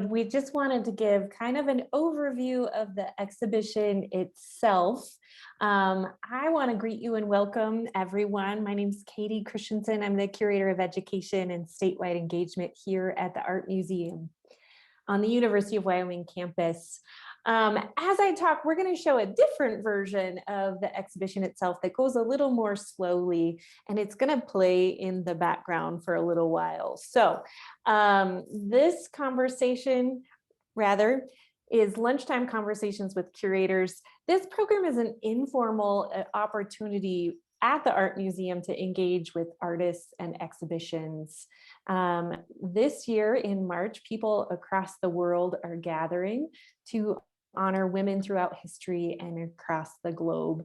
we just wanted to give kind of an overview of the exhibition itself. I want to greet you and welcome everyone. My name is Katie Christensen. I'm the Curator of Education and Statewide Engagement here at the Art Museum on the University of Wyoming campus. As I talk, we're going to show a different version of the exhibition itself that goes a little more slowly, and it's going to play in the background for a little while. So this conversation, rather, is Lunchtime Conversations with Curators. This program is an informal opportunity at the Art Museum to engage with artists and exhibitions. This year in March, people across the world are gathering to honor women throughout history and across the globe.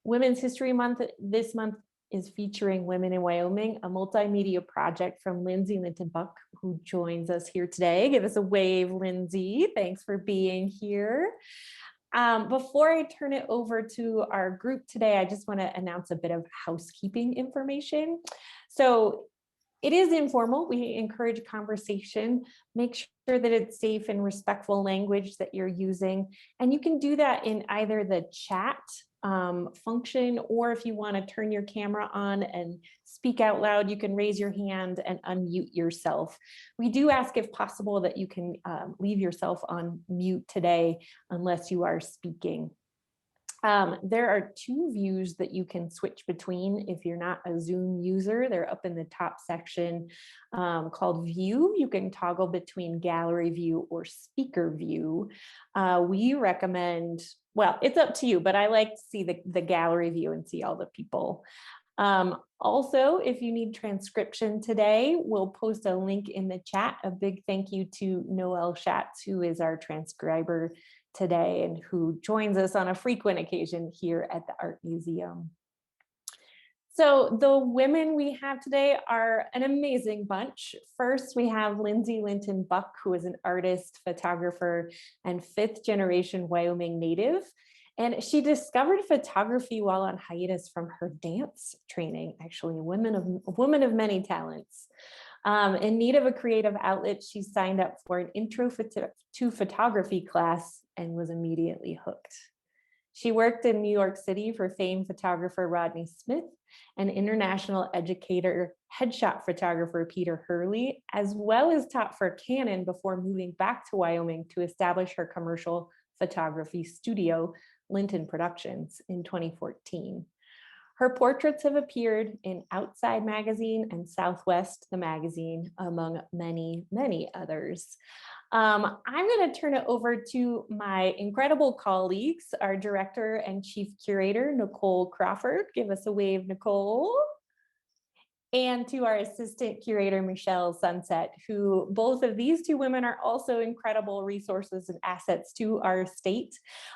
Women's History Month this month is featuring Women in Wyoming, a multimedia project from Lindsay Linton Buk, who joins us here today. Give us a wave, Lindsay. Thanks for being here. Before I turn it over to our group today, I just want to announce a bit of housekeeping information. So it is informal. We encourage conversation. Make sure that it's safe and respectful language that you're using. And you can do that in either the chat function, or if you want to turn your camera on and speak out loud, you can raise your hand and unmute yourself. We do ask, if possible, that you can leave yourself on mute today unless you are speaking. There are two views that you can switch between if you're not a Zoom user. They're up in the top section called View. You can toggle between Gallery View or Speaker View. We recommend, well, it's up to you, but I like to see the Gallery View and see all the people. Also, if you need transcription today, we'll post a link in the chat. A big thank you to Noelle Schatz, who is our transcriber today and who joins us on a frequent occasion here at the Art Museum. So the women we have today are an amazing bunch. First, we have Lindsay Linton Buk, who is an artist, photographer, and fifth-generation Wyoming native. And she discovered photography while on hiatus from her dance training, actually, a woman of many talents. In need of a creative outlet, she signed up for an intro to photography class and was immediately hooked. She worked in New York City for famed photographer Rodney Smith and international educator headshot photographer Peter Hurley, as well as taught for Canon before moving back to Wyoming to establish her commercial photography studio, Linton Productions, in 2014. Her portraits have appeared in Outside Magazine and Southwest, the magazine, among many, many others. I'm going to turn it over to my incredible colleagues, our director and chief curator, Nicole Crawford. Give us a wave, Nicole. And to our assistant curator, Michelle Sunset, who both of these two women are also incredible resources and assets to our state.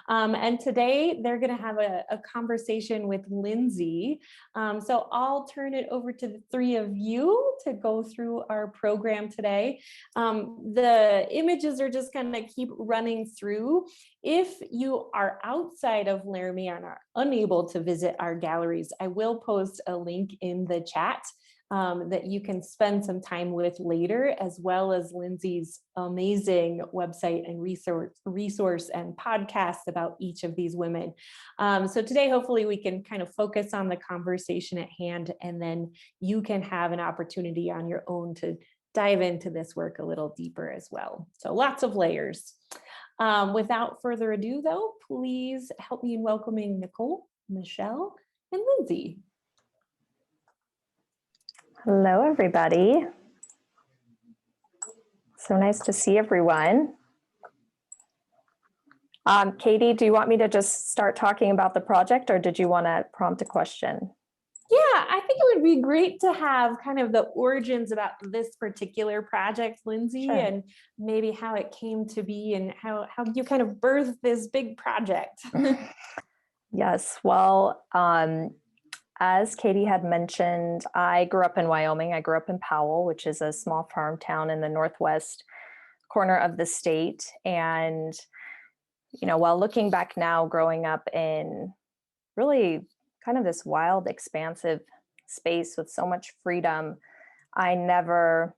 And today they're going to have a conversation with Lindsay. So I'll turn it over to the three of you to go through our program today. The images are just going to keep running through. If you are outside of Laramie and are unable to visit our galleries, I will post a link in the chat that you can spend some time with later, as well as Lindsay's amazing website and resource and podcast about each of these women. So today, hopefully we can kind of focus on the conversation at hand, and then you can have an opportunity on your own to dive into this work a little deeper as well. So lots of layers. Without further ado, though, please help me in welcoming Nicole, Michelle, and Lindsay. Hello, everybody. So nice to see everyone. Katie, do you want me to just start talking about the project, or did you want to prompt a question? Yeah, I think it would be great to have kind of the origins about this particular project, Lindsay, Sure. And maybe how it came to be and how you kind of birthed this big project. Yes, well, as Katie had mentioned, I grew up in Wyoming. I grew up in Powell, which is a small farm town in the northwest corner of the state. And, you know, while looking back now, growing up in really kind of this wild, expansive space with so much freedom, I never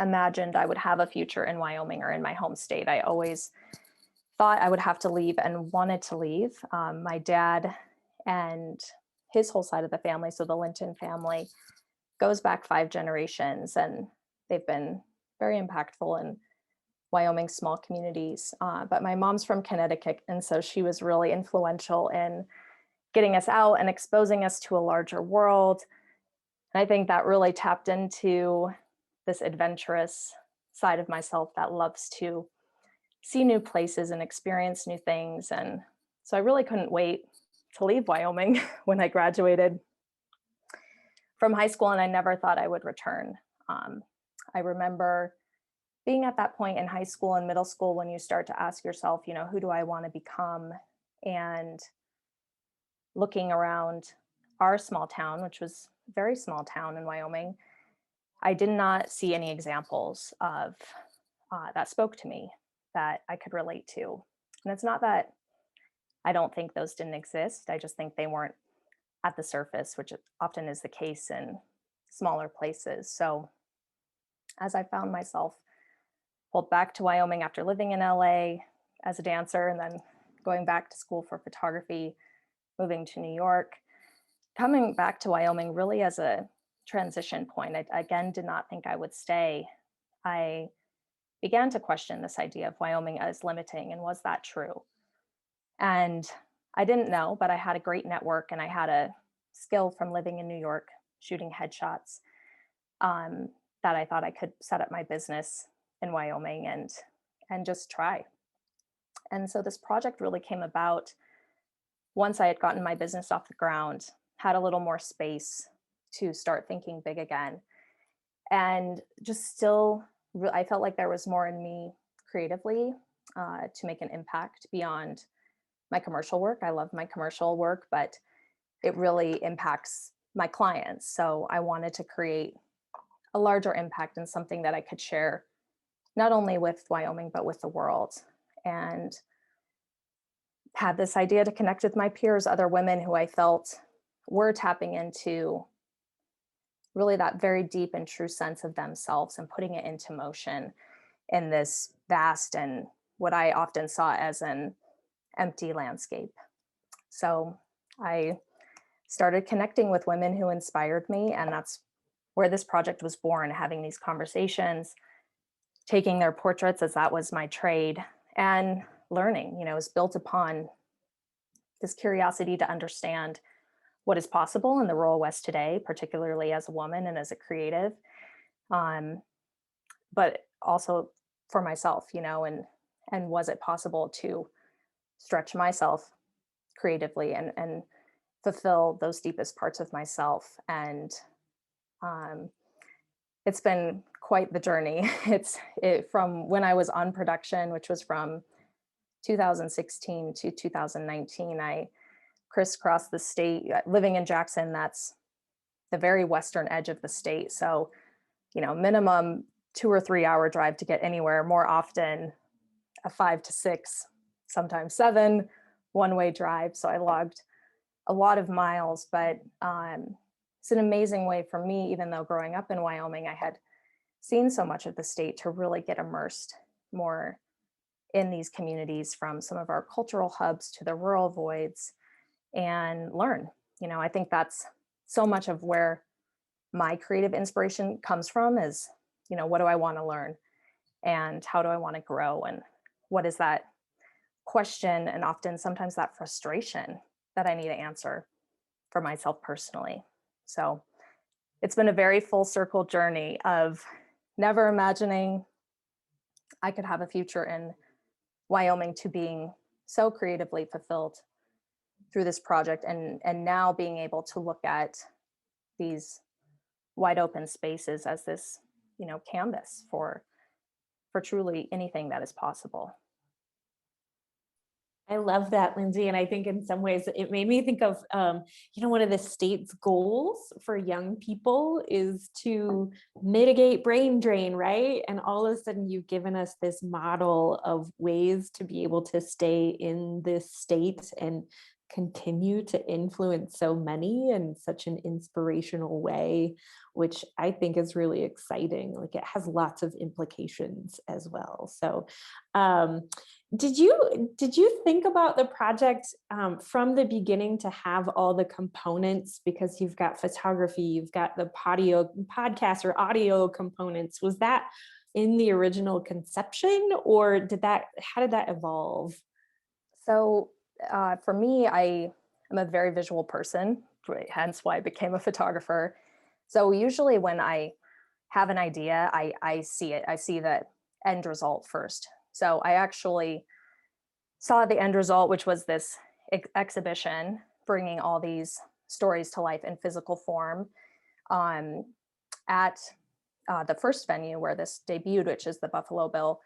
imagined I would have a future in Wyoming or in my home state. I always thought I would have to leave and wanted to leave. My dad and his whole side of the family, so the Linton family, goes back 5 generations, and they've been very impactful in Wyoming small communities. But my mom's from Connecticut, and so she was really influential in getting us out and exposing us to a larger world. And I think that really tapped into this adventurous side of myself that loves to see new places and experience new things. And so I really couldn't wait to leave Wyoming when I graduated from high school, and I never thought I would return. I remember being at that point in high school and middle school when you start to ask yourself, who do I want to become? And looking around our small town, which was a very small town in Wyoming, I did not see any examples of that spoke to me, that I could relate to. And it's not that I don't think those didn't exist. I just think they weren't at the surface, which often is the case in smaller places. So as I found myself pulled back to Wyoming after living in LA as a dancer and then going back to school for photography, moving to New York, coming back to Wyoming really as a transition point. I again did not think I would stay. I began to question this idea of Wyoming as limiting, and was that true? And I didn't know, but I had a great network, and I had a skill from living in New York, shooting headshots, that I thought I could set up my business in Wyoming and just try. And so this project really came about once I had gotten my business off the ground, had a little more space to start thinking big again, and just still, I felt like there was more in me creatively to make an impact beyond my commercial work. I love my commercial work, but it really impacts my clients. So I wanted to create a larger impact and something that I could share not only with Wyoming, but with the world. And had this idea to connect with my peers, other women who I felt were tapping into really that very deep and true sense of themselves and putting it into motion in this vast and what I often saw as an empty landscape. So I started connecting with women who inspired me, and that's where this project was born, having these conversations, taking their portraits, as that was my trade, and learning. It was built upon this curiosity to understand what is possible in the rural West today, particularly as a woman and as a creative, but also for myself, and was it possible to stretch myself creatively and fulfill those deepest parts of myself. And it's been quite the journey. From when I was on production, which was from 2016 to 2019, I crisscrossed the state. Living in Jackson, that's the very western edge of the state. So, minimum 2 or 3 hour drive to get anywhere, more often a 5 to 6, sometimes 7 one-way drive. So I logged a lot of miles, but it's an amazing way for me, even though growing up in Wyoming, I had seen so much of the state, to really get immersed more in these communities, from some of our cultural hubs to the rural voids, and learn. I think that's so much of where my creative inspiration comes from is, what do I want to learn, and how do I want to grow, and what is that question, and often sometimes that frustration that I need to answer for myself personally. So it's been a very full circle journey of never imagining I could have a future in Wyoming to being so creatively fulfilled through this project, and now being able to look at these wide open spaces as this, canvas for truly anything that is possible. I love that, Lindsay. And I think in some ways it made me think of, one of the state's goals for young people is to mitigate brain drain, right? And all of a sudden you've given us this model of ways to be able to stay in this state and continue to influence so many in such an inspirational way, which I think is really exciting. Like it has lots of implications as well. So, um, did you think about the project from the beginning to have all the components? Because you've got photography, you've got the podcast or audio components. Was that in the original conception, or how did that evolve? So for me, I am a very visual person, hence why I became a photographer. So usually when I have an idea, I see it. I see the end result first. So I actually saw the end result, which was this exhibition bringing all these stories to life in physical form um, at the first venue where this debuted, which is the Buffalo Bill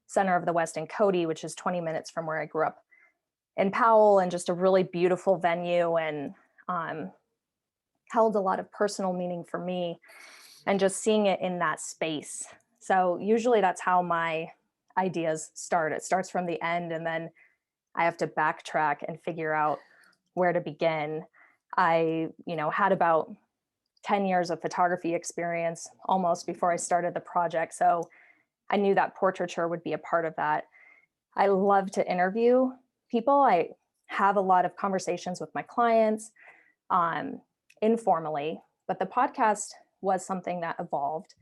Center of the West in Cody, which is 20 minutes from where I grew up in Powell, and just a really beautiful venue, and um, held a lot of personal meaning for me, and just seeing it in that space. So usually that's how my ideas start. It starts from the end, and then I have to backtrack and figure out where to begin. I, had about 10 years of photography experience almost before I started the project. So I knew that portraiture would be a part of that. I love to interview people. I have a lot of conversations with my clients informally, but the podcast was something that evolved,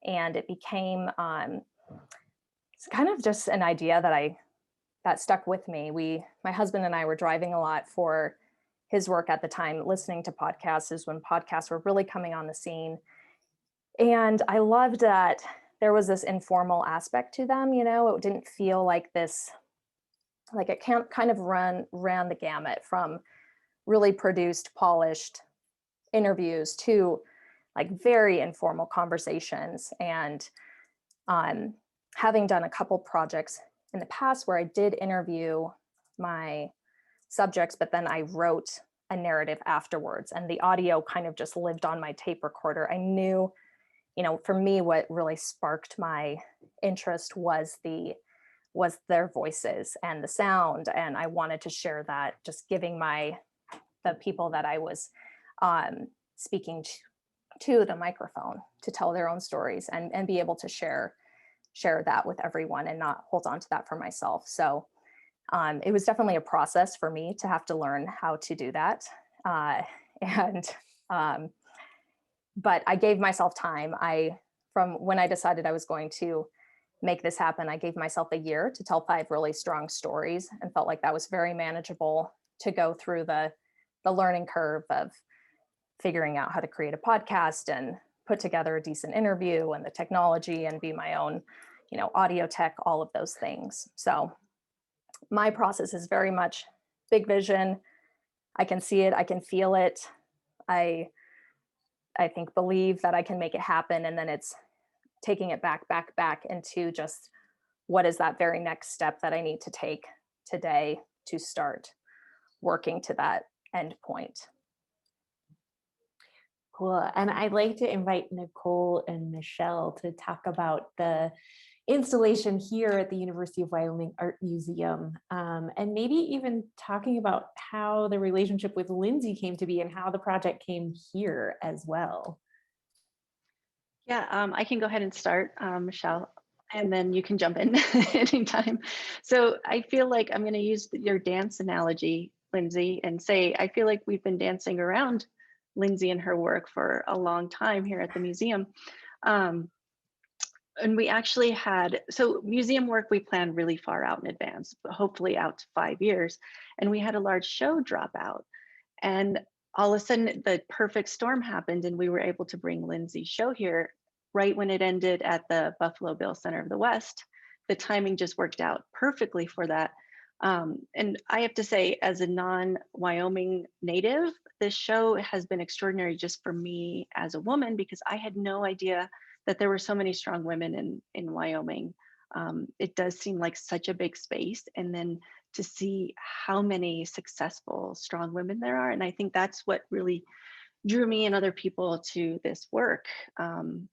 and it became it's kind of just an idea that stuck with me. My husband and I were driving a lot for his work at the time, listening to podcasts is when podcasts were really coming on the scene. And I loved that there was this informal aspect to them. It didn't feel like this, like it can't kind of ran the gamut from really produced, polished interviews to like very informal conversations. And having done a couple projects in the past where I did interview my subjects, but then I wrote a narrative afterwards, and the audio kind of just lived on my tape recorder. I knew, for me, what really sparked my interest was their voices and the sound, and I wanted to share that, just giving the people that I was speaking to the microphone to tell their own stories, and be able to share that with everyone and not hold on to that for myself. So it was definitely a process for me to have to learn how to do that. But I gave myself time. From when I decided I was going to make this happen, I gave myself a year to tell 5 really strong stories, and felt like that was very manageable to go through the learning curve of figuring out how to create a podcast and put together a decent interview and the technology and be my own, audio tech, all of those things. So my process is very much big vision. I can see it, I can feel it. I think believe that I can make it happen. And then it's taking it back into just what is that very next step that I need to take today to start working to that end point. Cool. And I'd like to invite Nicole and Michelle to talk about the installation here at the University of Wyoming Art Museum, and maybe even talking about how the relationship with Lindsay came to be and how the project came here as well. Yeah, I can go ahead and start, Michelle, and then you can jump in anytime. So I feel like I'm going to use your dance analogy, Lindsay, and say I feel like we've been dancing around Lindsay and her work for a long time here at the museum. And we actually so museum work we planned really far out in advance, but hopefully out to 5 years. And we had a large show drop out. And all of a sudden the perfect storm happened, and we were able to bring Lindsay's show here right when it ended at the Buffalo Bill Center of the West. The timing just worked out perfectly for that. And I have to say, as a non-Wyoming native, this show has been extraordinary just for me as a woman, because I had no idea that there were so many strong women in Wyoming. It does seem like such a big space, and then to see how many successful, strong women there are. And I think that's what really drew me and other people to this work. And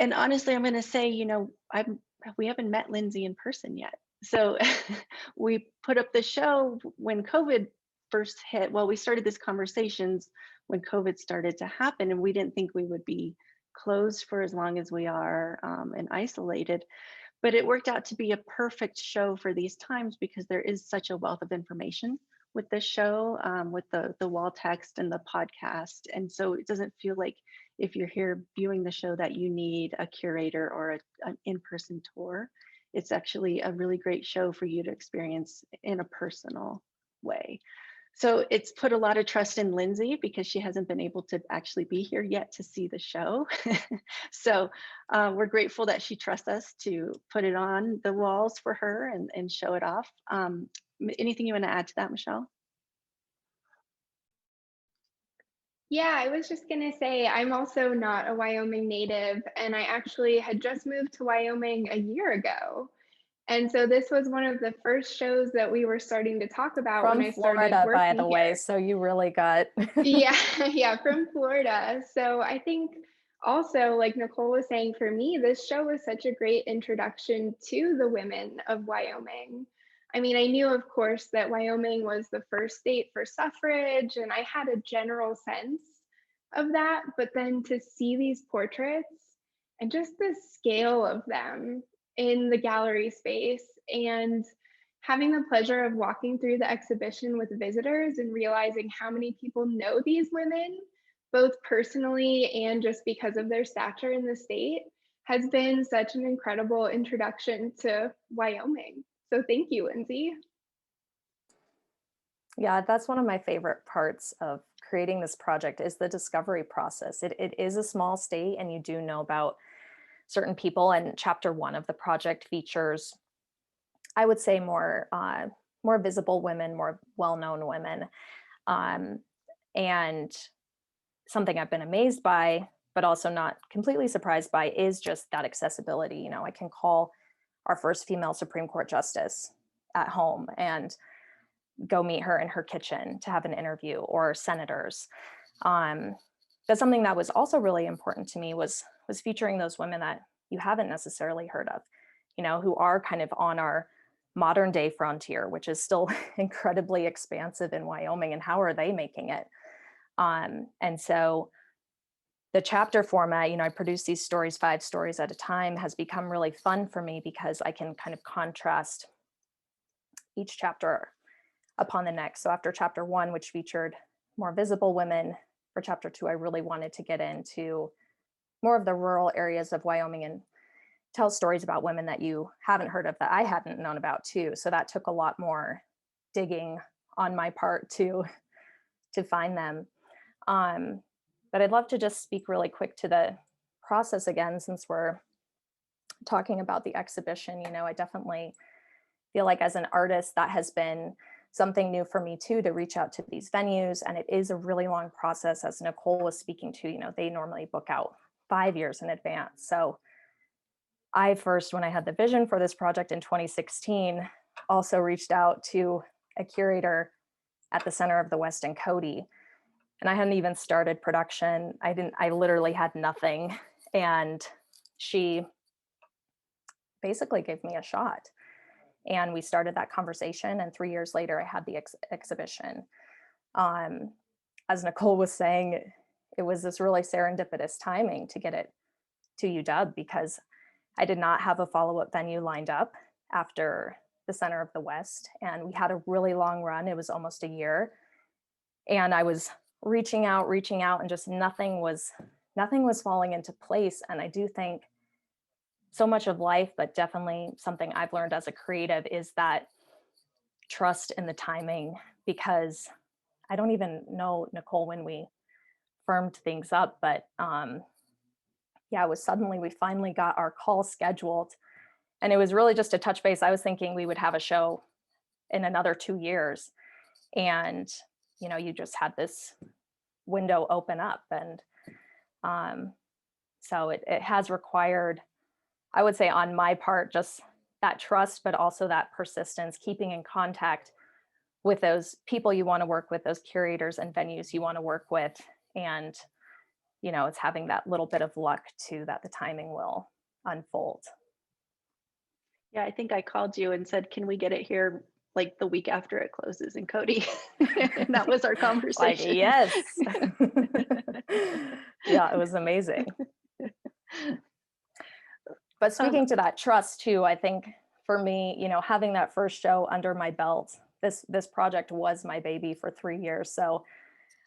honestly, I'm going to say, we haven't met Lindsay in person yet. So we put up the show when COVID first hit. Well, we started these conversations when COVID started to happen, and we didn't think we would be closed for as long as we are, and isolated. But it worked out to be a perfect show for these times because there is such a wealth of information with this show, with the wall text and the podcast. And so it doesn't feel like if you're here viewing the show that you need a curator or an in-person tour. It's actually a really great show for you to experience in a personal way. So it's put a lot of trust in Lindsay because she hasn't been able to actually be here yet to see the show. So we're grateful that she trusts us to put it on the walls for her and show it off. Anything you want to add to that, Michelle? Yeah, I was just gonna say, I'm also not a Wyoming native, and I actually had just moved to Wyoming a year ago. And so this was one of the first shows that we were starting to talk about when From I started Florida, by working the way, here. so you really got Yeah, yeah, from Florida. So I think also, like Nicole was saying, for me, this show was such a great introduction to the women of Wyoming. I mean, I knew, of course, that Wyoming was the first state for suffrage, and I had a general sense of that. But then to see these portraits and just the scale of them in the gallery space, and having the pleasure of walking through the exhibition with visitors and realizing how many people know these women, both personally and just because of their stature in the state, has been such an incredible introduction to Wyoming. So thank you, Lindsay. Yeah, that's one of my favorite parts of creating this project is the discovery process. It is a small state and you do know about certain people, and chapter 1 of the project features, I would say, more visible women, more well-known women. And something I've been amazed by, but also not completely surprised by, is just that accessibility. You know, I can call our first female Supreme Court justice at home and go meet her in her kitchen to have an interview, or senators. But something that was also really important to me was featuring those women that you haven't necessarily heard of, you know, who are kind of on our modern day frontier, which is still incredibly expansive in Wyoming, and how are they making it? And so the chapter format, you know, I produce these stories 5 stories at a time, has become really fun for me because I can kind of contrast each chapter upon the next. So after chapter 1, which featured more visible women, for chapter 2, I really wanted to get into more of the rural areas of Wyoming and tell stories about women that you haven't heard of, that I hadn't known about too. So that took a lot more digging on my part to find them. But I'd love to just speak really quick to the process again, since we're talking about the exhibition. You know, I definitely feel like as an artist, that has been something new for me too, to reach out to these venues. And it is a really long process, as Nicole was speaking to. You know, they normally book out 5 years in advance. So I first, when I had the vision for this project in 2016, also reached out to a curator at the Center of the West in Cody. And I hadn't even started production. I literally had nothing. And she basically gave me a shot. And we started that conversation. And 3 years later, I had the exhibition. As Nicole was saying, it was this really serendipitous timing to get it to UW, because I did not have a follow-up venue lined up after the Center of the West. And we had a really long run. It was almost a year. And I was reaching out, and just nothing was falling into place. And I do think so much of life, but definitely something I've learned as a creative, is that trust in the timing, because I don't even know, Nicole, when we firmed things up, but yeah, it was suddenly we finally got our call scheduled, and it was really just a touch base. I was thinking we would have a show in another 2 years, and you know, you just had this window open up. And so it has required, I would say on my part, just that trust, but also that persistence, keeping in contact with those people you want to work with, those curators and venues you want to work with. And, you know, it's having that little bit of luck too, that the timing will unfold. Yeah, I think I called you and said, can we get it here like the week after it closes in Cody? And that was our Like, conversation. yes. Yeah, it was amazing. But speaking to that trust too, I think for me, you know, having that first show under my belt, this project was my baby for 3 years. So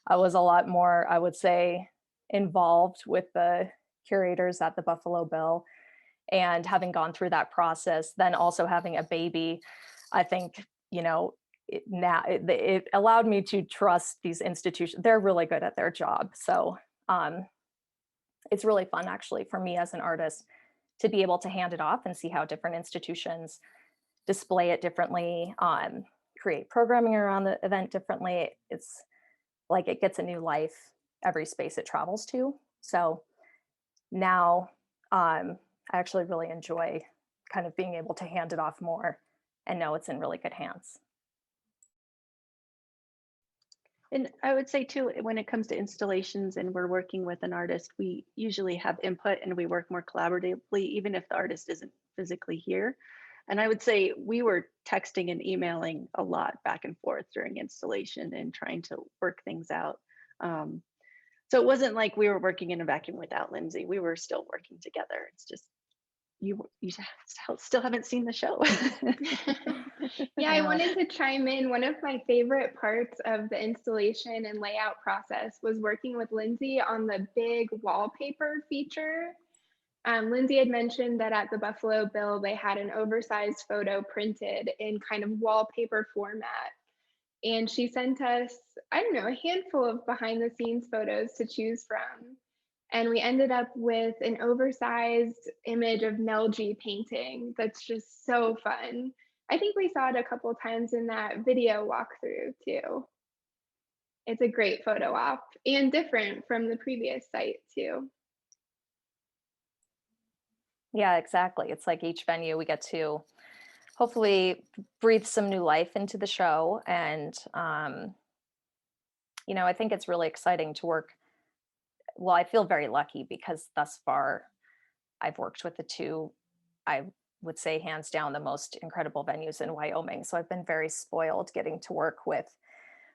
I was a lot more, I would say, involved with the curators at the Buffalo Bill. And having gone through that process, then also having a baby, I think, you know, it allowed me to trust these institutions. They're really good at their job. So it's really fun actually for me as an artist to be able to hand it off and see how different institutions display it differently, create programming around the event differently. It's like it gets a new life every space it travels to. So now I actually really enjoy kind of being able to hand it off more and know it's in really good hands. And I would say too, when it comes to installations and we're working with an artist, we usually have input and we work more collaboratively, even if the artist isn't physically here. And I would say we were texting and emailing a lot back and forth during installation and trying to work things out. So it wasn't like we were working in a vacuum without Lindsay. We were still working together. It's just you still haven't seen the show. Yeah, I wanted to chime in. One of my favorite parts of the installation and layout process was working with Lindsay on the big wallpaper feature. Lindsay had mentioned that at the Buffalo Bill, they had an oversized photo printed in kind of wallpaper format. And she sent us, I don't know, a handful of behind the scenes photos to choose from. And we ended up with an oversized image of Nell G painting that's just so fun. I think we saw it a couple times in that video walkthrough too. It's a great photo op and different from the previous site too. Yeah, exactly. It's like each venue we get to hopefully breathe some new life into the show. And, you know, I think it's really exciting to work. Well, I feel very lucky because thus far I've worked with the two, I would say hands down, the most incredible venues in Wyoming. So I've been very spoiled getting to work with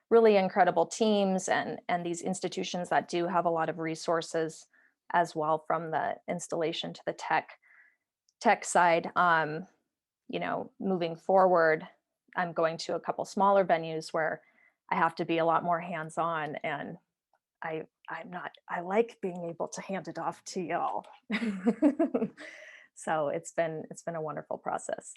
really incredible teams and these institutions that do have a lot of resources as well, from the installation to the tech side. You know, moving forward, I'm going to a couple smaller venues where I have to be a lot more hands-on, and I like being able to hand it off to y'all. So it's been a wonderful process.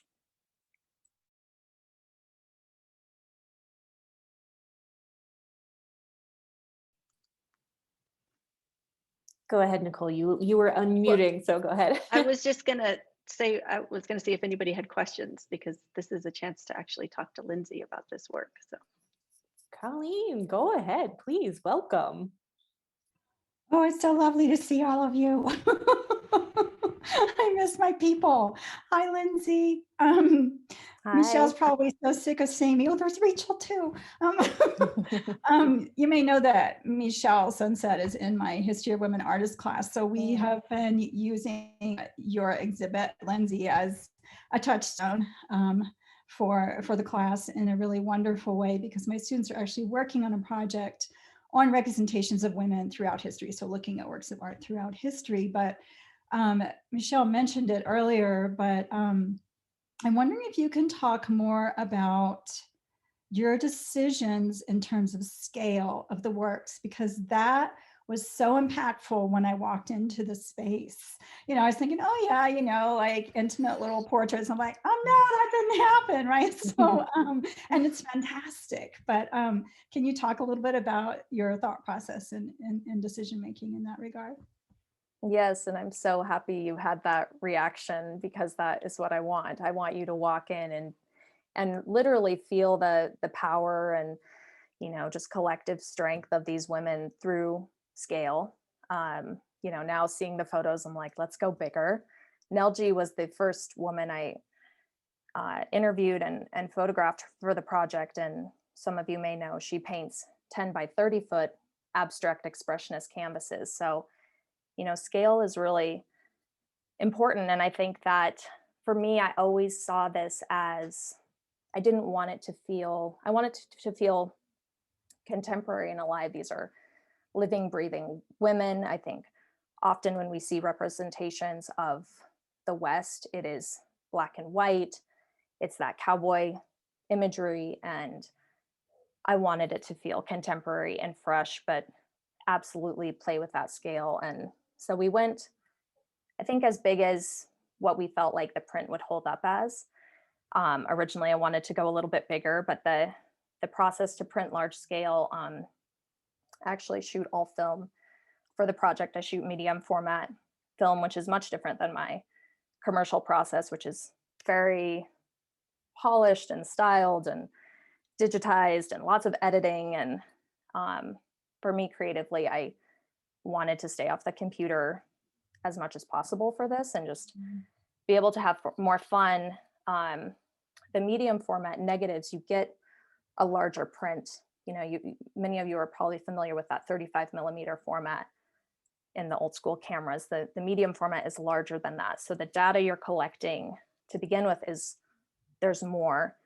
Go ahead, Nicole. You were unmuting, so go ahead. I was just gonna say, I was gonna see if anybody had questions, because this is a chance to actually talk to Lindsay about this work. So Colleen, go ahead, please. Welcome. Oh, it's so lovely to see all of you. I miss my people. Hi, Lindsay. Hi. Michelle's probably so sick of seeing me. Oh, there's Rachel too. You may know that Michelle Sunset is in my History of Women Artists class. So we have been using your exhibit, Lindsay, as a touchstone for the class in a really wonderful way, because my students are actually working on a project on representations of women throughout history. So looking at works of art throughout history. But Michelle mentioned it earlier, but I'm wondering if you can talk more about your decisions in terms of scale of the works, because that was so impactful when I walked into the space. You know, I was thinking, oh yeah, you know, like intimate little portraits. I'm like, oh no, that didn't happen, right? So, and it's fantastic. But can you talk a little bit about your thought process and decision making in that regard? Yes, and I'm so happy you had that reaction, because that is what I want. I want you to walk in and literally feel the power and, you know, just collective strength of these women through scale. You know, now seeing the photos, I'm like, let's go bigger. Nell G was the first woman I interviewed and photographed for the project. And some of you may know she paints 10 by 30 foot abstract expressionist canvases. So, you know, scale is really important. And I think that for me, I always saw this as, I didn't want it to feel, I wanted to feel contemporary and alive. These are living, breathing women. I think often when we see representations of the West, it is black and white. It's that cowboy imagery. And I wanted it to feel contemporary and fresh, but absolutely play with that scale. And so we went, I think, as big as what we felt like the print would hold up as. Originally, I wanted to go a little bit bigger, but the process to print large scale, actually shoot all film for the project. I shoot medium format film, which is much different than my commercial process, which is very polished and styled and digitized and lots of editing. And for me creatively, I wanted to stay off the computer as much as possible for this and just be able to have more fun. The medium format negatives, you get a larger print. You know, many of you are probably familiar with that 35 millimeter format in the old school cameras. The medium format is larger than that. So the data you're collecting to begin with there's more.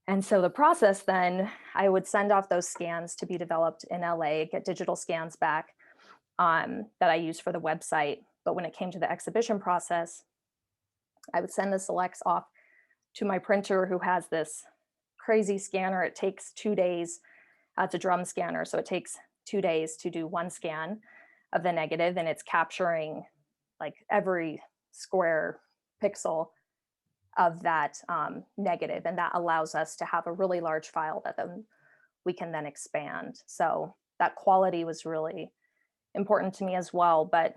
And so the process then, I would send off those scans to be developed in LA, get digital scans back that I use for the website. But when it came to the exhibition process, I would send the selects off to my printer, who has this crazy scanner. It takes 2 days. It's a drum scanner, so it takes 2 days to do one scan of the negative, and it's capturing like every square pixel of that negative, and that allows us to have a really large file that then we can then expand. So that quality was really important to me as well. But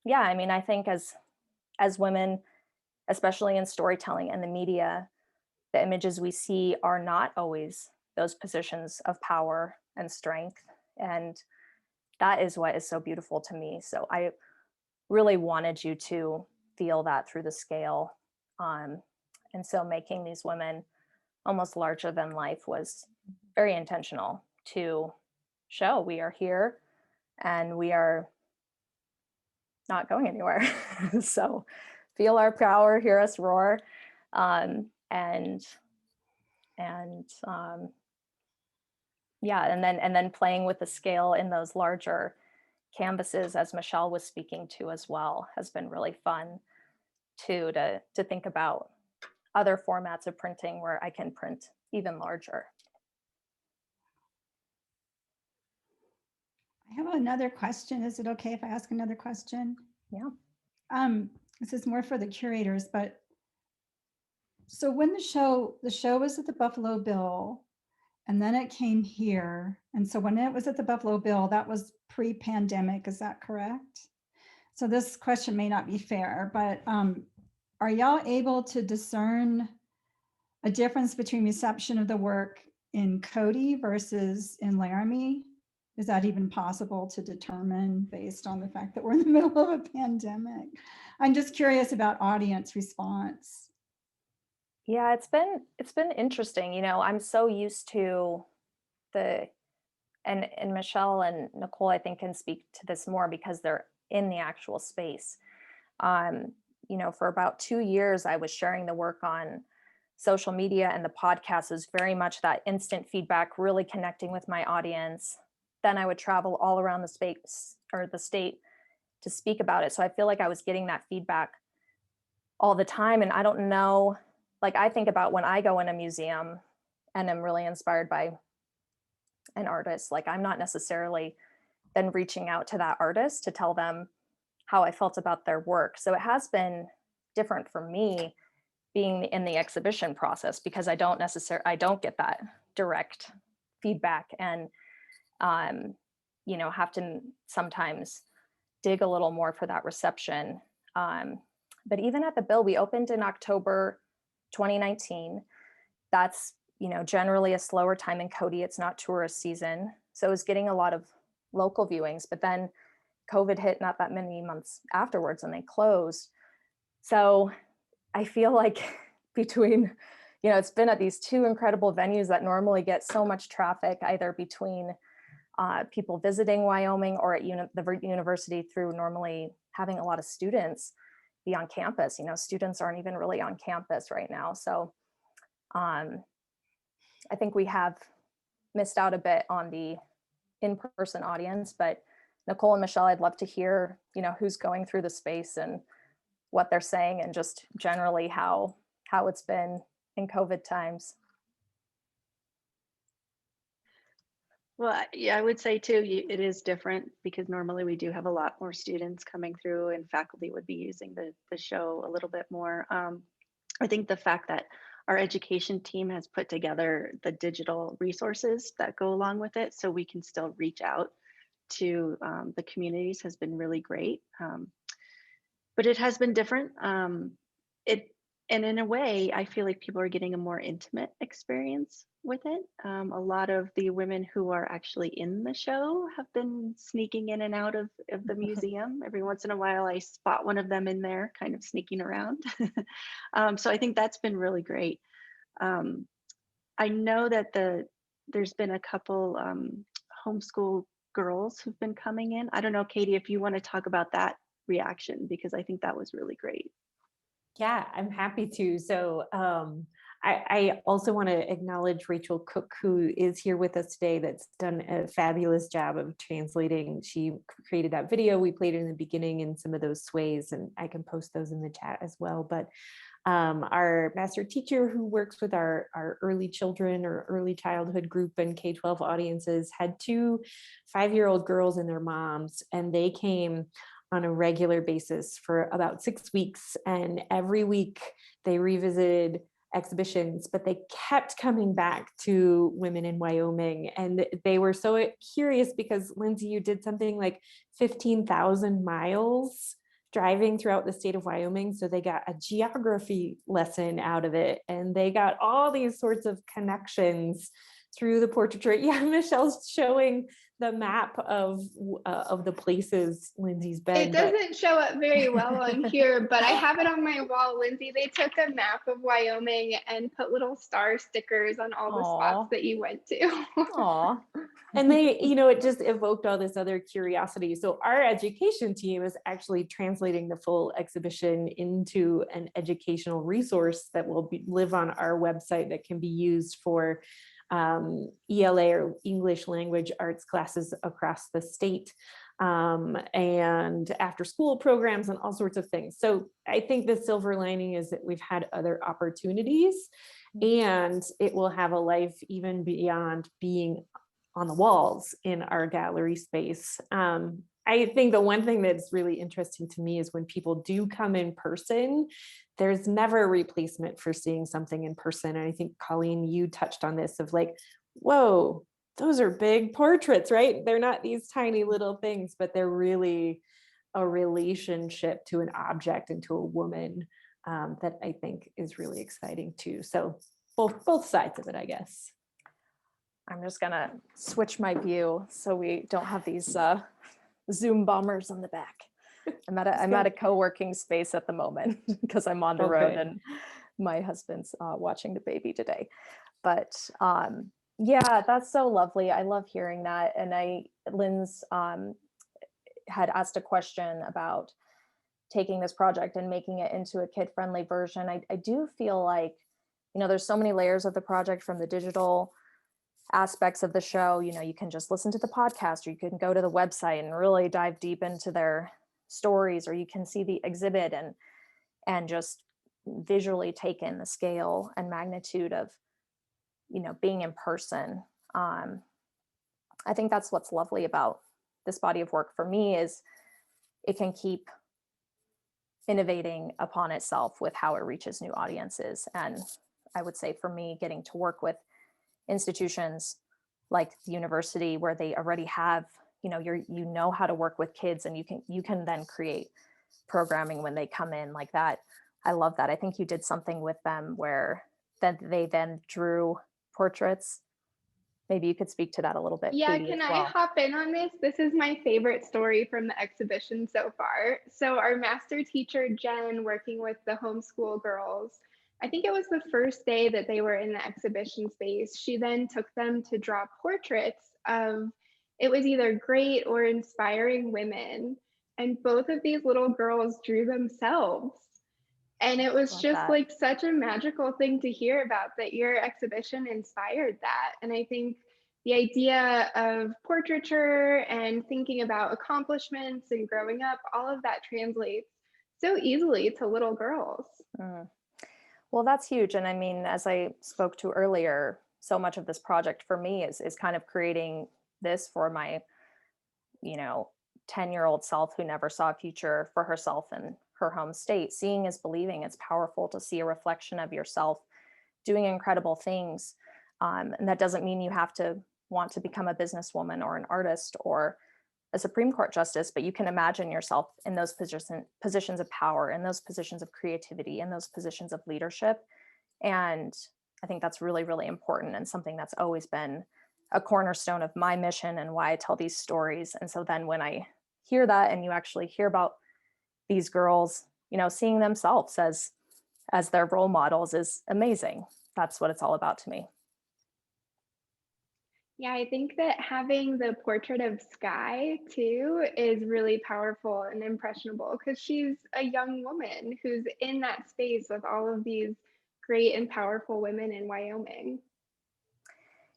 yeah, I mean, I think as women, especially in storytelling and the media, the images we see are not always those positions of power and strength. And that is what is so beautiful to me. So I really wanted you to feel that through the scale. And so making these women almost larger than life was very intentional to show we are here and we are not going anywhere. So feel our power, hear us roar. Yeah, and then playing with the scale in those larger canvases, as Michelle was speaking to as well, has been really fun too, to think about other formats of printing where I can print even larger. I have another question. Is it okay if I ask another question? Yeah. This is more for the curators, but so when the show was at the Buffalo Bill, and then it came here. And so when it was at the Buffalo Bill, that was pre-pandemic, is that correct? So this question may not be fair, but are y'all able to discern a difference between reception of the work in Cody versus in Laramie? Is that even possible to determine based on the fact that we're in the middle of a pandemic? I'm just curious about audience response. Yeah, it's been interesting. You know, I'm so used to and Michelle and Nicole, I think, can speak to this more because they're in the actual space. You know, for about 2 years, I was sharing the work on social media, and the podcast is very much that instant feedback, really connecting with my audience. Then I would travel all around the space or the state to speak about it. So I feel like I was getting that feedback all the time. And I don't know, like I think about when I go in a museum and I'm really inspired by an artist, like I'm not necessarily then reaching out to that artist to tell them how I felt about their work. So it has been different for me being in the exhibition process because I don't get that direct feedback, and you know, have to sometimes dig a little more for that reception. But even at the Bill, we opened in October 2019. That's, you know, generally a slower time in Cody. It's not tourist season. So it was getting a lot of local viewings, but then COVID hit not that many months afterwards and they closed. So I feel like between, you know, it's been at these two incredible venues that normally get so much traffic, either between people visiting Wyoming or at the university through normally having a lot of students. be on campus. Students aren't even really on campus right now. So I think we have missed out a bit on the in-person audience, but Nicole and Michelle, I'd love to hear, who's going through the space and what they're saying, and just generally how it's been in COVID times. Well, yeah, I would say too, it is different because normally we do have a lot more students coming through and faculty would be using the show a little bit more. I think the fact that our education team has put together the digital resources that go along with it so we can still reach out to the communities has been really great. But it has been different. And in a way, I feel like people are getting a more intimate experience with it. A lot of the women who are actually in the show have been sneaking in and out of the museum. Every once in a while, I spot one of them in there kind of sneaking around. So I think that's been really great. I know that there's been a couple homeschool girls who've been coming in. I don't know, Katie, if you want to talk about that reaction, because I think that was really great. Yeah, I'm happy to. So I also want to acknowledge Rachel Cook, who is here with us today, that's done a fabulous job of translating. She created that video. We played it in the beginning in some of those sways, and I can post those in the chat as well. But our master teacher who works with our early children or early childhood group and K-12 audiences had 2 5-year-old girls and their moms, and they came on a regular basis for about 6 weeks. And every week they revisited exhibitions, but they kept coming back to Women in Wyoming. And they were so curious because, Lindsay, you did something like 15,000 miles driving throughout the state of Wyoming. So they got a geography lesson out of it. And they got all these sorts of connections through the portraiture. Yeah, Michelle's showing the map of the places Lindsay's been. It doesn't show up very well on here, but I have it on my wall, Lindsay. They took a map of Wyoming and put little star stickers on all the spots that you went to. Aw. And they, it just evoked all this other curiosity. So our education team is actually translating the full exhibition into an educational resource that will live on our website that can be used for ELA or English language arts classes across the state, and after school programs and all sorts of things. So I think the silver lining is that we've had other opportunities, and it will have a life even beyond being on the walls in our gallery space. I think the one thing that's really interesting to me is when people do come in person, there's never a replacement for seeing something in person. And I think, Colleen, you touched on this of like, whoa, those are big portraits, right? They're not these tiny little things, but they're really a relationship to an object and to a woman that I think is really exciting too. So both sides of it, I guess. I'm just gonna switch my view so we don't have these Zoom bombers on the back. I'm at a co-working space at the moment because I'm on the road and my husband's watching the baby today. But yeah, that's so lovely. I love hearing that. And Lynn's had asked a question about taking this project and making it into a kid-friendly version. I do feel like, there's so many layers of the project, from the digital aspects of the show. You can just listen to the podcast, or you can go to the website and really dive deep into their stories, or you can see the exhibit and just visually take in the scale and magnitude of being in person. I think that's what's lovely about this body of work for me, is it can keep innovating upon itself with how it reaches new audiences. And I would say for me, getting to work with institutions like the university, where they already have, you know how to work with kids, and you can then create programming when they come in like that. I love that. I think you did something with them where they then drew portraits. Maybe you could speak to that a little bit. Yeah, Katie, can as I well. hop in on this? This is my favorite story from the exhibition so far. So our master teacher, Jen, working with the homeschool girls, I think it was the first day that they were in the exhibition space. She then took them to draw portraits of, it was either great or inspiring women. and both of these little girls drew themselves. And it was Love just that. like such a magical thing to hear about, that your exhibition inspired that. And I think the idea of portraiture and thinking about accomplishments and growing up, all of that translates so easily to little girls. Mm. Well, that's huge. And I mean, as I spoke to earlier, so much of this project for me is kind of creating this for my, 10-year-old self who never saw a future for herself in her home state. Seeing is believing. It's powerful to see a reflection of yourself doing incredible things. And that doesn't mean you have to want to become a businesswoman or an artist or a Supreme Court justice, but you can imagine yourself in those positions of power, in those positions of creativity, in those positions of leadership. And I think that's really, really important, and something that's always been a cornerstone of my mission and why I tell these stories. And so then when I hear that, and you actually hear about these girls, seeing themselves as their role models is amazing. That's what it's all about to me. Yeah, I think that having the portrait of Sky too is really powerful and impressionable, because she's a young woman who's in that space with all of these great and powerful women in Wyoming.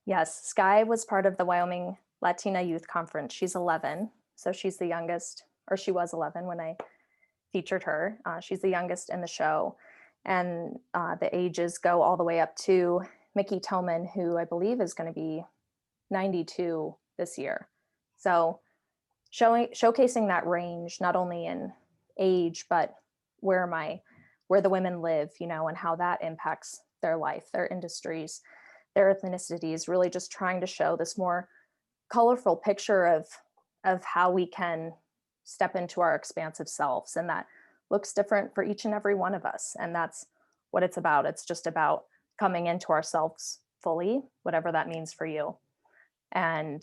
Yes, Sky was part of the Wyoming Latina Youth Conference. She's 11, so she's the youngest, or she was 11 when I featured her. She's the youngest in the show, and the ages go all the way up to Mickey Tillman, who I believe is going to be 92 this year. So showcasing that range, not only in age, but where the women live, and how that impacts their life, their industries, their ethnicities, really just trying to show this more colorful picture of how we can step into our expansive selves. And that looks different for each and every one of us. And that's what it's about. It's just about coming into ourselves fully, whatever that means for you. And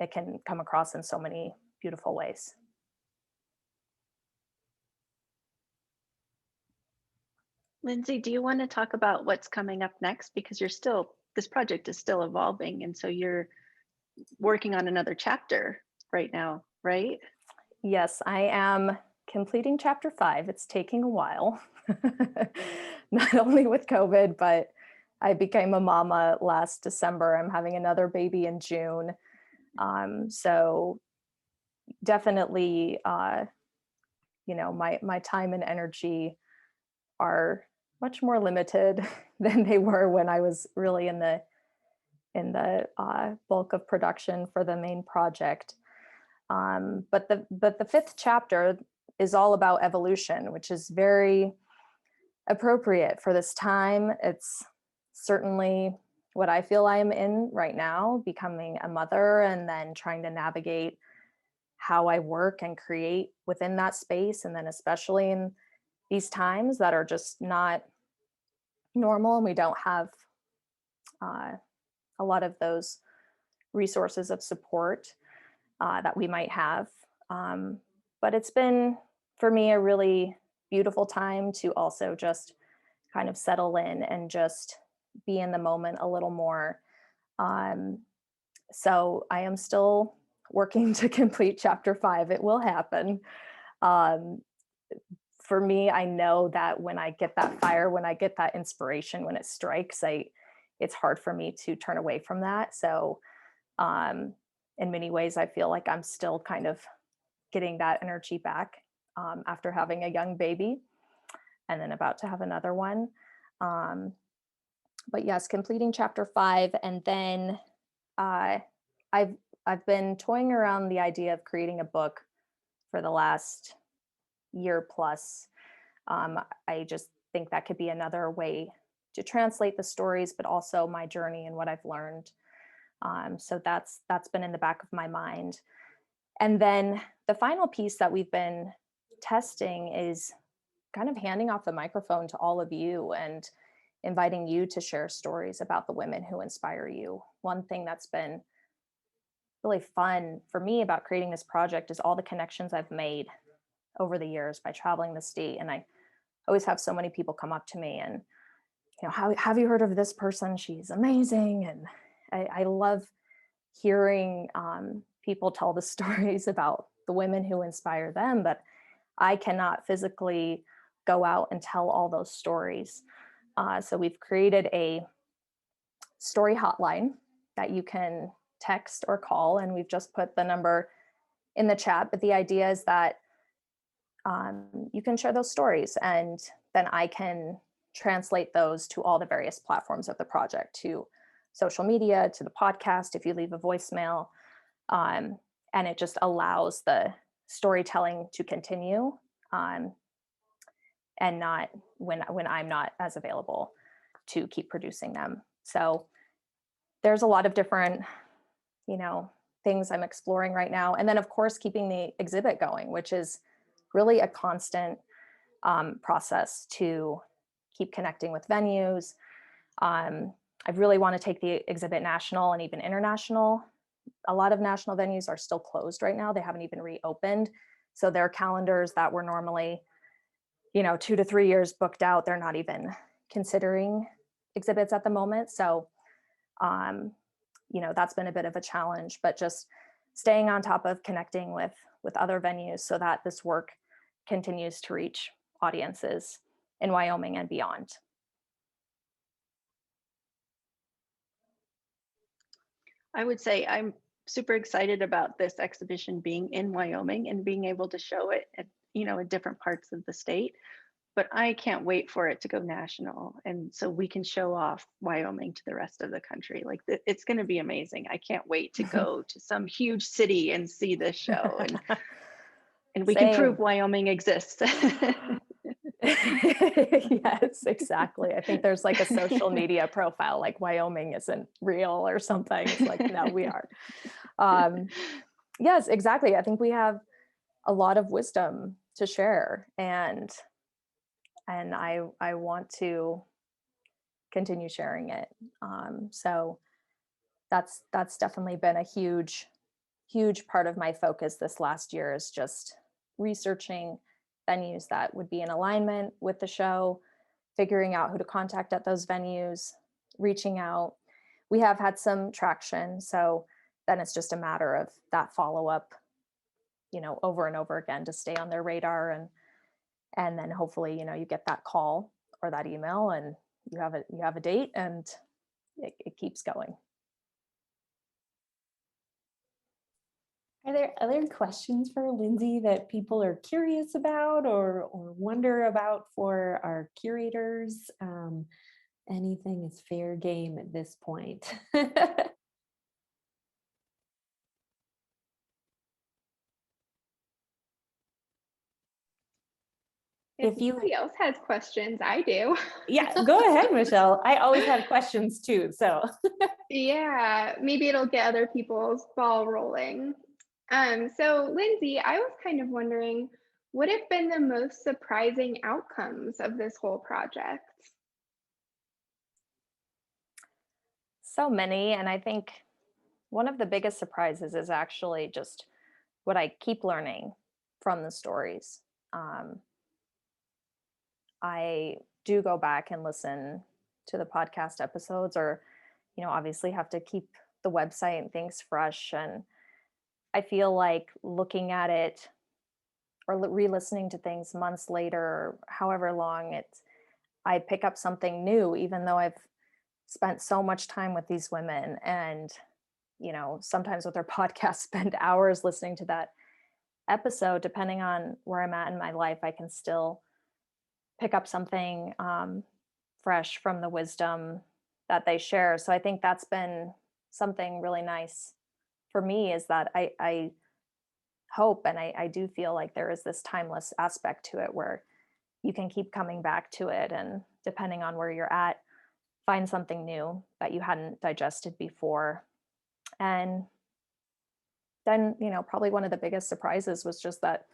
it can come across in so many beautiful ways. Lindsay, do you want to talk about what's coming up next? Because this project is still evolving. And so you're working on another chapter right now, right? Yes, I am completing chapter 5. It's taking a while, not only with COVID, but I became a mama last December. I'm having another baby in June. So definitely, my time and energy are much more limited than they were when I was really in the bulk of production for the main project. But the 5th chapter is all about evolution, which is very appropriate for this time. It's certainly what I feel I am in right now, becoming a mother and then trying to navigate how I work and create within that space. And then especially in these times that are just not normal, and we don't have a lot of those resources of support that we might have. But it's been, for me, a really beautiful time to also just kind of settle in and just be in the moment a little more. So I am still working to complete chapter 5. It will happen. For me, I know that when I get that fire, when I get that inspiration, when it strikes, it's hard for me to turn away from that. So in many ways, I feel like I'm still kind of getting that energy back after having a young baby and then about to have another one. But yes, completing chapter 5. And then I've been toying around the idea of creating a book for the last year plus. I just think that could be another way to translate the stories, but also my journey and what I've learned. So that's been in the back of my mind. And then the final piece that we've been testing is kind of handing off the microphone to all of you and inviting you to share stories about the women who inspire you. One thing that's been really fun for me about creating this project is all the connections I've made over the years by traveling the state. And I always have so many people come up to me and, have you heard of this person? She's amazing. And I love hearing people tell the stories about the women who inspire them, but I cannot physically go out and tell all those stories. So we've created a story hotline that you can text or call, and we've just put the number in the chat. But the idea is that you can share those stories, and then I can translate those to all the various platforms of the project, to social media, to the podcast, if you leave a voicemail. And it just allows the storytelling to continue, and not when I'm not as available to keep producing them. So there's a lot of different, things I'm exploring right now. And then of course, keeping the exhibit going, which is really a constant process to keep connecting with venues. I really want to take the exhibit national and even international. A lot of national venues are still closed right now. They haven't even reopened. So their calendars that were normally, 2 to 3 years booked out, they're not even considering exhibits at the moment. So, that's been a bit of a challenge, but just staying on top of connecting with other venues so that this work continues to reach audiences in Wyoming and beyond. I would say I'm super excited about this exhibition being in Wyoming and being able to show it at, in different parts of the state. But I can't wait for it to go national, and so we can show off Wyoming to the rest of the country. Like it's going to be amazing. I can't wait to go to some huge city and see this show, and we can prove Wyoming exists. Yes, exactly. I think there's like a social media profile, like Wyoming isn't real or something. It's like, no, we are. Yes, exactly. I think we have a lot of wisdom to share, and I want to continue sharing it. So that's definitely been a huge part of my focus this last year, is just researching venues that would be in alignment with the show, figuring out who to contact at those venues, reaching out. We have had some traction, so then it's just a matter of that follow-up, over and over again, to stay on their radar, and then hopefully, you get that call or that email and you have a date, and it keeps going. Are there other questions for Lindsay that people are curious about or wonder about for our curators? Anything is fair game at this point. If somebody else has questions, I do. Yeah, go ahead, Michelle. I always have questions too, so. Yeah, maybe it'll get other people's ball rolling. So Lindsay, I was kind of wondering, what have been the most surprising outcomes of this whole project? So many, and I think one of the biggest surprises is actually just what I keep learning from the stories. I do go back and listen to the podcast episodes, or, obviously have to keep the website and things fresh. And I feel like looking at it or re-listening to things months later, however long, I pick up something new, even though I've spent so much time with these women. And, sometimes with their podcast, spend hours listening to that episode. Depending on where I'm at in my life, I can still pick up something fresh from the wisdom that they share. So I think that's been something really nice for me, is that I hope, and I do feel like there is this timeless aspect to it where you can keep coming back to it, and depending on where you're at, find something new that you hadn't digested before. And then, probably one of the biggest surprises was just that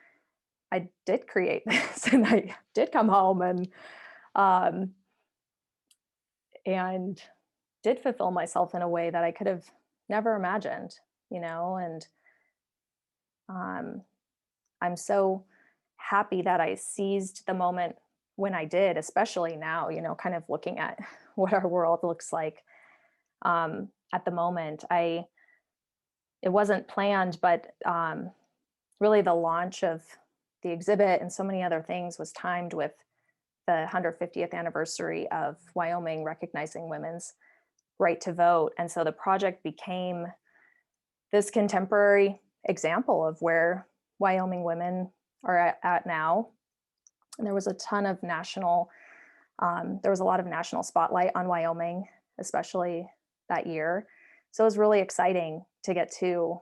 I did create this, and I did come home and did fulfill myself in a way that I could have never imagined, and I'm so happy that I seized the moment when I did, especially now, kind of looking at what our world looks like at the moment. It wasn't planned, but really the launch of the exhibit and so many other things was timed with the 150th anniversary of Wyoming recognizing women's right to vote. And so the project became this contemporary example of where Wyoming women are at now. And there was a ton of there was a lot of national spotlight on Wyoming, especially that year. So it was really exciting to get to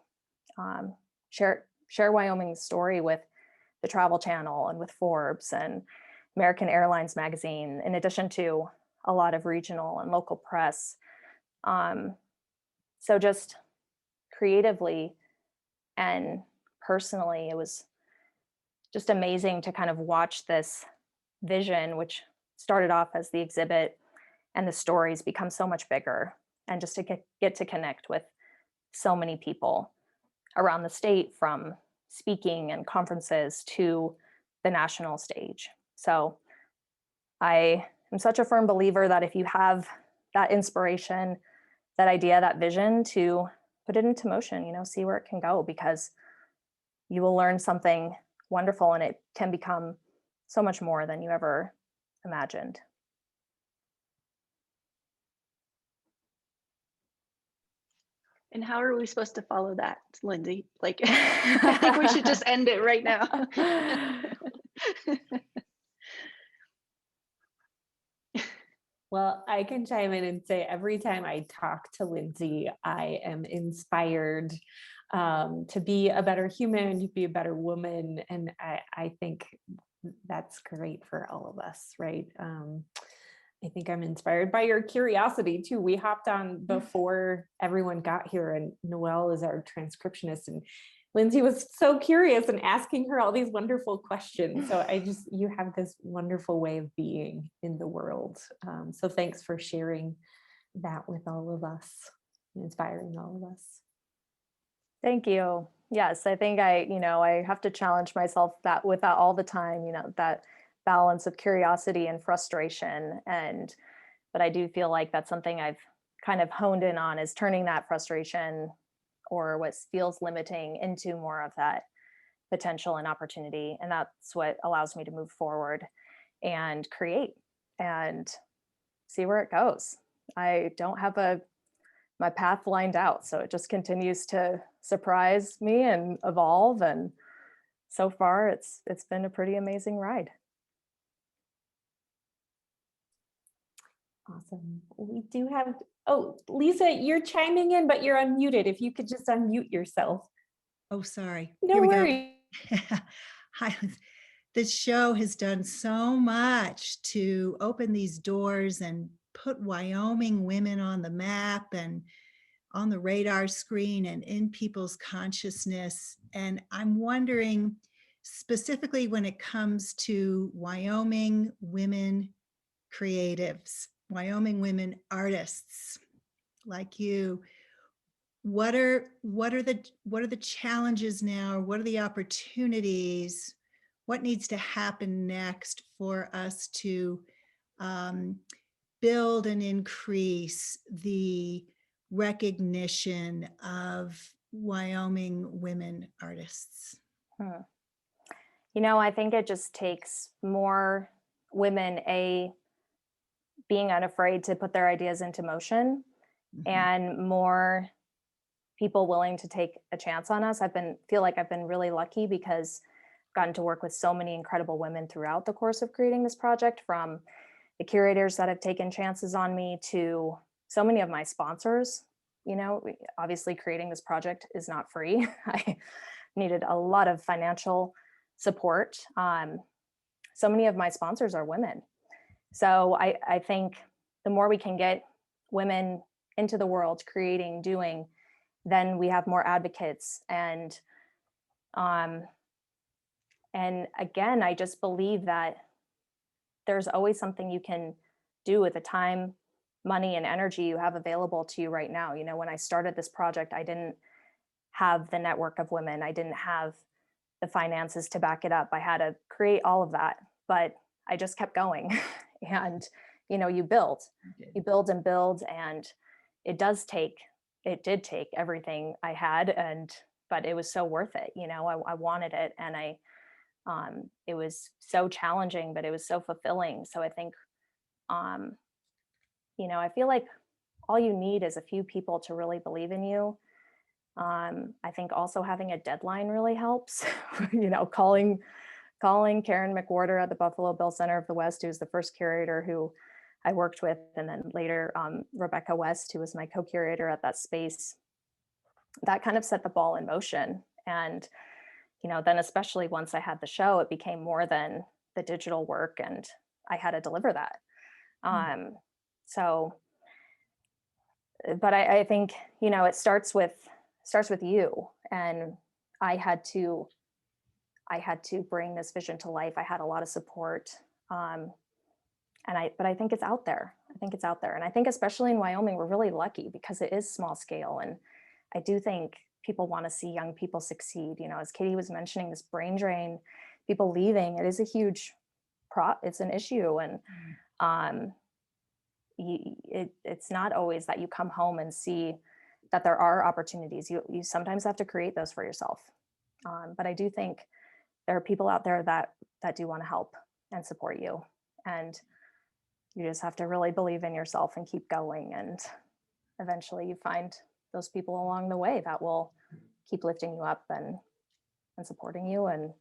share Wyoming's story with the Travel Channel and with Forbes and American Airlines magazine, in addition to a lot of regional and local press. So just creatively and personally, it was just amazing to kind of watch this vision, which started off as the exhibit, and the stories become so much bigger, and just to get to connect with so many people around the state, from speaking and conferences to the national stage. So I am such a firm believer that if you have that inspiration, that idea, that vision, to put it into motion, see where it can go, because you will learn something wonderful, and it can become so much more than you ever imagined. And how are we supposed to follow that, Lindsay? Like, I think we should just end it right now. Well, I can chime in and say every time I talk to Lindsay, I am inspired to be a better human, to be a better woman. And I think that's great for all of us, right? I think I'm inspired by your curiosity too. We hopped on before everyone got here, and Noelle is our transcriptionist, and Lindsay was so curious and asking her all these wonderful questions. So you have this wonderful way of being in the world. So thanks for sharing that with all of us, inspiring all of us. Thank you. Yes, I think I have to challenge myself with that all the time, that balance of curiosity and frustration. But I do feel like that's something I've kind of honed in on, is turning that frustration or what feels limiting into more of that potential and opportunity. And that's what allows me to move forward and create and see where it goes. I don't have my path lined out, so it just continues to surprise me and evolve. And so far, it's been a pretty amazing ride. Awesome. We do have, Lisa, you're chiming in, but you're unmuted. If you could just unmute yourself. Oh, sorry. No Here we worries. go. Hi. This show has done so much to open these doors and put Wyoming women on the map and on the radar screen and in people's consciousness. And I'm wondering, specifically when it comes to Wyoming women creatives, Wyoming women artists like you, what are the challenges now? What are the opportunities? What needs to happen next for us to build and increase the recognition of Wyoming women artists? I think it just takes more women, being unafraid to put their ideas into motion, and more people willing to take a chance on us. Feel like I've been really lucky, because I've gotten to work with so many incredible women throughout the course of creating this project, from the curators that have taken chances on me to so many of my sponsors. Obviously creating this project is not free. I needed a lot of financial support. So many of my sponsors are women. So I think the more we can get women into the world creating, doing, then we have more advocates. And again, I just believe that there's always something you can do with the time, money, and energy you have available to you right now. When I started this project, I didn't have the network of women. I didn't have the finances to back it up. I had to create all of that, but I just kept going. And, you build and build. And it did take everything I had and but it was so worth it. You know, I wanted it, and it was so challenging, but it was so fulfilling. So I think, you know, I feel like all you need is a few people to really believe in you. I think also having a deadline really helps. You know, calling Karen McWhorter at the Buffalo Bill Center of the West, who's the first curator who I worked with, and then later Rebecca West, who was my co-curator at that space. That kind of set the ball in motion. And, you know, then especially once I had the show, it became more than the digital work, and I had to deliver that. So, but I think, you know, it starts with you, and I had to bring this vision to life. I had a lot of support. But I think it's out there. And I think especially in Wyoming, we're really lucky because it is small scale. And I do think people want to see young people succeed. You know, as Katie was mentioning, this brain drain, people leaving, it is a huge it's an issue. And it's not always that you come home and see that there are opportunities. You sometimes have to create those for yourself. But I do think there are people out there that do want to help and support you. And you just have to really believe in yourself and keep going. And eventually you find those people along the way that will keep lifting you up and supporting you and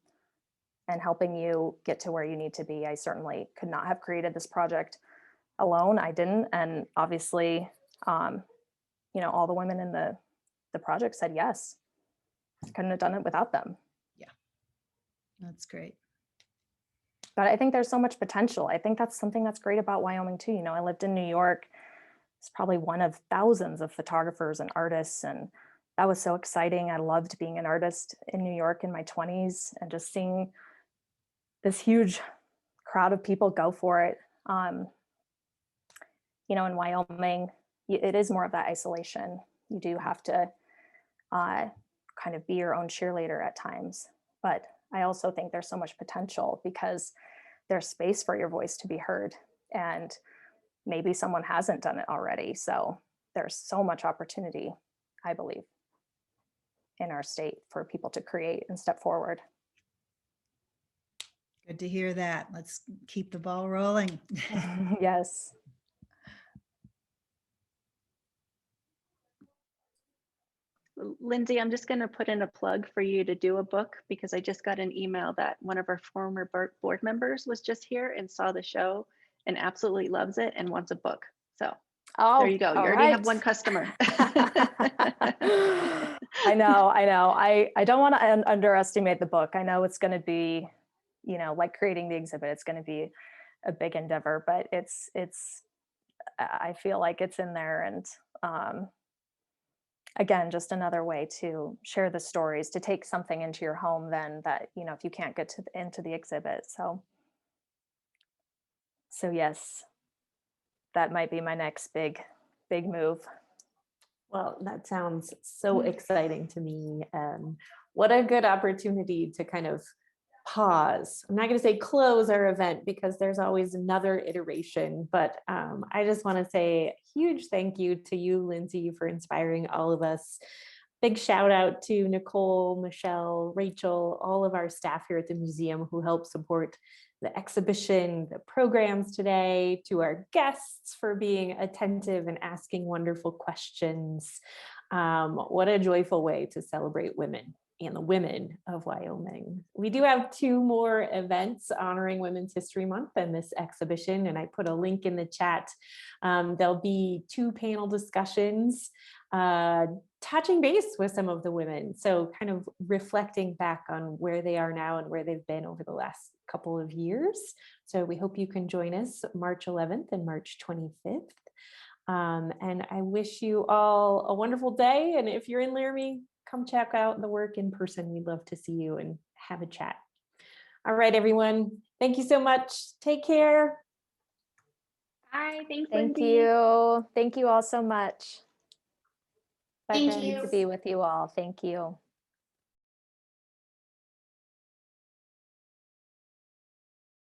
helping you get to where you need to be. I certainly could not have created this project alone. I didn't. And obviously, you know, all the women in the project said yes. I couldn't have done it without them. Yeah, that's great. But I think there's so much potential. I think that's something that's great about Wyoming too. You know, I lived in New York. It's probably one of thousands of photographers and artists. And that was so exciting. I loved being an artist in New York in my 20s and just seeing this huge crowd of people go for it. You know, in Wyoming, it is more of that isolation. You do have to kind of be your own cheerleader at times. But I also think there's so much potential because there's space for your voice to be heard. And maybe someone hasn't done it already. So there's so much opportunity, I believe, in our state for people to create and step forward. Good to hear that. Let's keep the ball rolling. Yes. Lindsay, I'm just going to put in a plug for you to do a book because I just got an email that one of our former board members was just here and saw the show and absolutely loves it and wants a book. So there you go. You already have one customer. I know. I don't want to underestimate the book. I know it's going to be, you know, like creating the exhibit, it's going to be a big endeavor, but I feel like it's in there. And again, just another way to share the stories, to take something into your home then that, you know, if you can't get into the exhibit. So yes, that might be my next big move. Well, that sounds so exciting to me. What a good opportunity to kind of pause. I'm not going to say close our event because there's always another iteration, but I just want to say a huge thank you to you, Lindsay, for inspiring all of us. Big shout out to Nicole, Michelle, Rachel, all of our staff here at the museum who help support the exhibition, the programs today, to our guests for being attentive and asking wonderful questions. What a joyful way to celebrate women and the women of Wyoming. We do have 2 more events honoring Women's History Month and this exhibition, and I put a link in the chat. There'll be 2 panel discussions touching base with some of the women. So kind of reflecting back on where they are now and where they've been over the last couple of years. So we hope you can join us March 11th and March 25th. And I wish you all a wonderful day. And if you're in Laramie, come check out the work in person. We'd love to see you and have a chat. All right, everyone. Thank you so much. Take care. Bye. Thanks, Thank Lindsay. you. Thank you all so much. Thank Great you. to be with you all. Thank you.